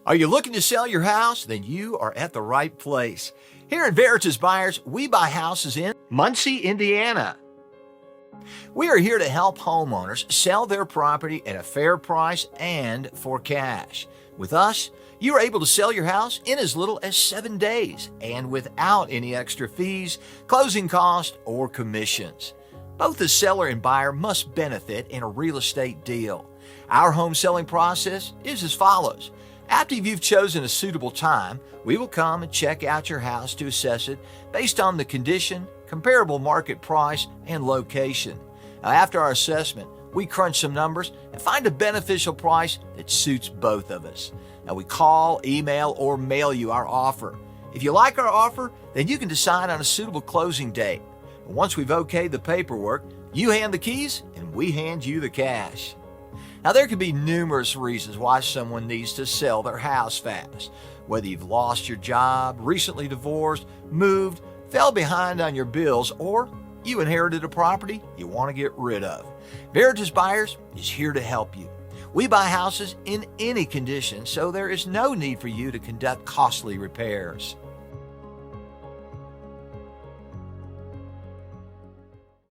Are you looking to sell your house? Then you are at the right place. Here at Veritas Buyers, we buy houses in Muncie, Indiana. We are here to help homeowners sell their property at a fair price and for cash. With us, you are able to sell your house in as little as 7 days and without any extra fees, closing costs, or commissions. Both the seller and buyer must benefit in a real estate deal. Our home selling process is as follows. After you've chosen a suitable time, we will come and check out your house to assess it based on the condition, comparable market price, and location. Now, after our assessment, we crunch some numbers and find a beneficial price that suits both of us. Now, we call, email, or mail you our offer. If you like our offer, then you can decide on a suitable closing date. And once we've okayed the paperwork, you hand the keys and we hand you the cash. Now, there can be numerous reasons why someone needs to sell their house fast. Whether you've lost your job, recently divorced, moved, fell behind on your bills, or you inherited a property you want to get rid of. Veritas Buyers is here to help you. We buy houses in any condition, so there is no need for you to conduct costly repairs.